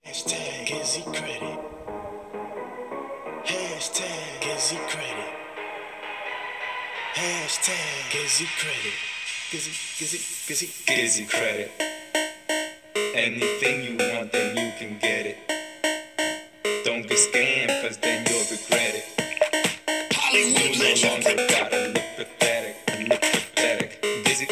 Hashtag GizzyCredit. Hashtag GizzyCredit. Hashtag GizzyCredit. GizzyCredit. Anything you want, then you can get it. Don't get scammed, cause then you'll regret it. Hollywood legend. No longer gotta look pathetic. Gizzy.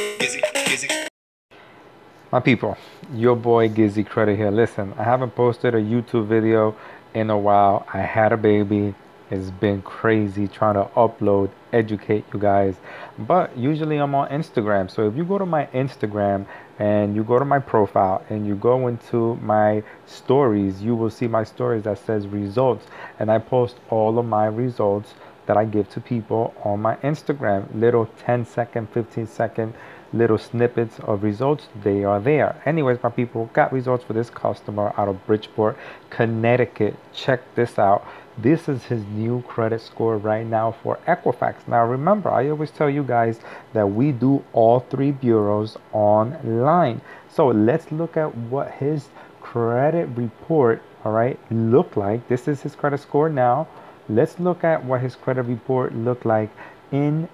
My people, your boy GizzyCredit here. Listen, I haven't posted a YouTube video in a while. I had a baby. It's been crazy trying to upload, educate you guys. But usually I'm on Instagram. So if you go to my Instagram and you go to my profile and you go into my stories, you will see my stories that says results. And I post all of my results that I give to people on my Instagram. Little 10-second, 15-second little snippets of results. They are there. Anyways, my people, got results for this customer out of Bridgeport, Connecticut. Check this out. This is his new credit score right now for Equifax. Now remember, I always tell you guys that we do all three bureaus online. So let's look at what his credit report, all right, look like. This is his credit score now. Let's look at what his credit report looked like in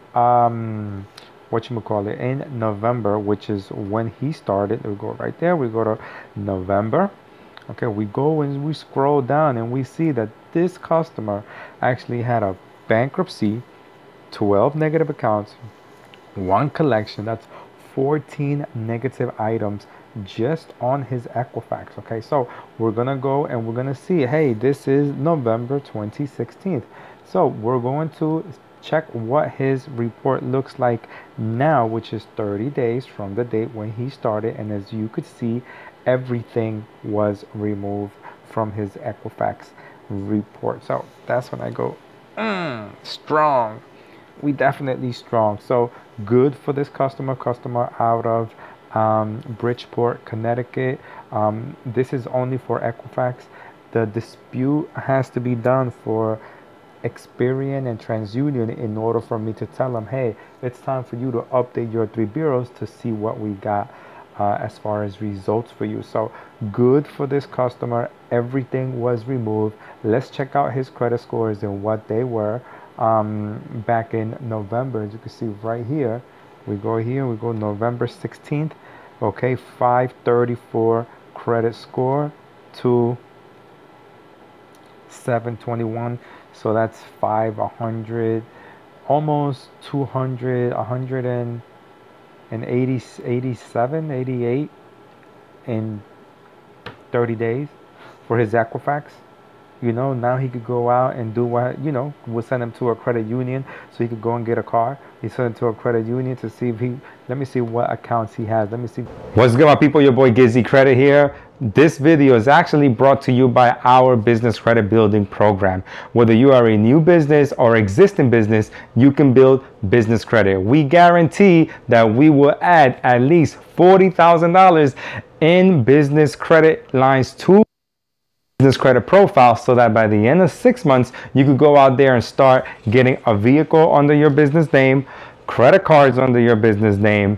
in November, which is when he started. We go right there, we go to November. Okay, we go and we scroll down and we see that this customer actually had a bankruptcy, 12 negative accounts, 1 collection. That's 14 negative items just on his Equifax. Okay, so we're gonna go and we're gonna see, hey, this is November 2016. So we're going to check what his report looks like now, which is 30 days from the date when he started. And as you could see, everything was removed from his Equifax report. So that's when I go, strong. We definitely strong. So good for this customer out of Bridgeport, Connecticut. This is only for Equifax. The dispute has to be done for Experian and Transunion in order for me to tell them, hey, it's time for you to update your three bureaus to see what we got as far as results for you. So good for this customer. Everything was removed. Let's check out his credit scores and what they were back in November. As you can see right here, we go November 16th. Okay, 534 credit score to 721. So that's 500, almost 200, 180, 87, 88 in 30 days for his Equifax. You know, now he could go out and do what, you know, we'll send him to a credit union so he could go and get a car. He sent him to a credit union to see if he, let me see what accounts he has. Let me see. What's good, my people? Your boy GizzyCredit here. This video is actually brought to you by our business credit building program. Whether you are a new business or existing business, you can build business credit. We guarantee that we will add at least $40,000 in business credit lines to business credit profile, so that by the end of 6 months you could go out there and start getting a vehicle under your business name, credit cards under your business name,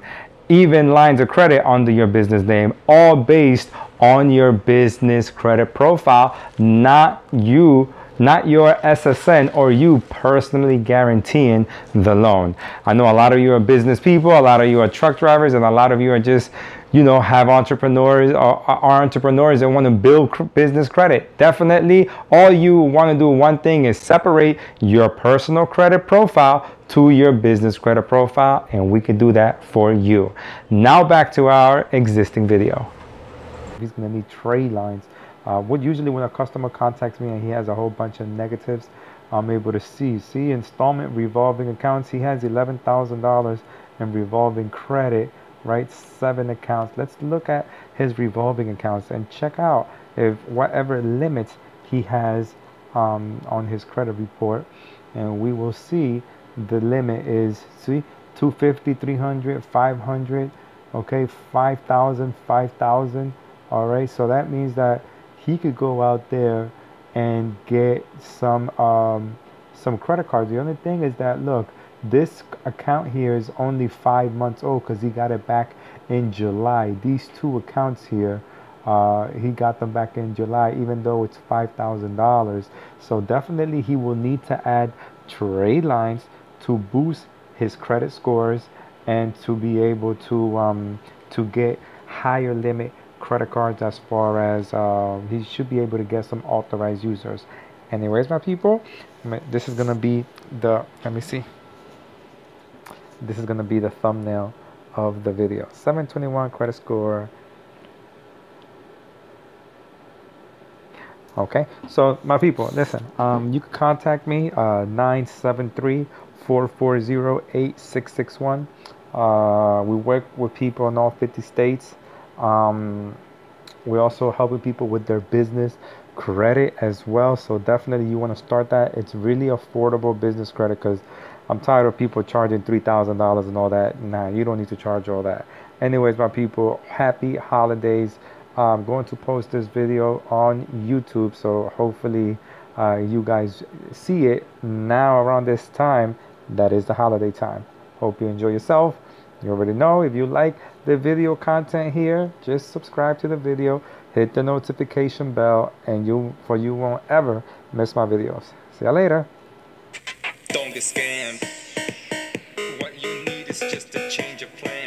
even lines of credit under your business name, all based on your business credit profile, not your SSN or you personally guaranteeing the loan. I know a lot of you are business people, a lot of you are truck drivers, and a lot of you are just, you know, have entrepreneurs or are entrepreneurs and want to build business credit. Definitely, all you want to do one thing is separate your personal credit profile to your business credit profile, and we can do that for you. Now back to our existing video. He's going to need trade lines. Usually when a customer contacts me and he has a whole bunch of negatives, I'm able to see installment revolving accounts. He has $11,000 in revolving credit, right? 7 accounts. Let's look at his revolving accounts and check out if whatever limits he has on his credit report, and we will see the limit is 250, 300, 500, okay, 5,000, 5,000. All right, so that means that he could go out there and get some credit cards. The only thing is that, look, this account here is only 5 months old because he got it back in July. These two accounts here He got them back in July, even though it's $5,000. So definitely he will need to add trade lines to boost his credit scores and to be able to get higher limit credit cards. As far as he should be able to get some authorized users. Anyways, my people, this is gonna be the, let me see, this is gonna be the thumbnail of the video. 721 credit score. Okay, so my people, listen, you can contact me, 973-440-8661. We work with people in all 50 states. We're also helping people with their business credit as well. So definitely you want to start that. It's really affordable business credit, because I'm tired of people charging $3,000 and all that. Nah, you don't need to charge all that. Anyways, my people, happy holidays. I'm going to post this video on YouTube, so hopefully you guys see it now around this time. That is the holiday time. Hope you enjoy yourself. You already know, if you like the video content here, just subscribe to the video, hit the notification bell, and you won't ever miss my videos. See ya later. Don't get scammed. What you need is just a change of plan.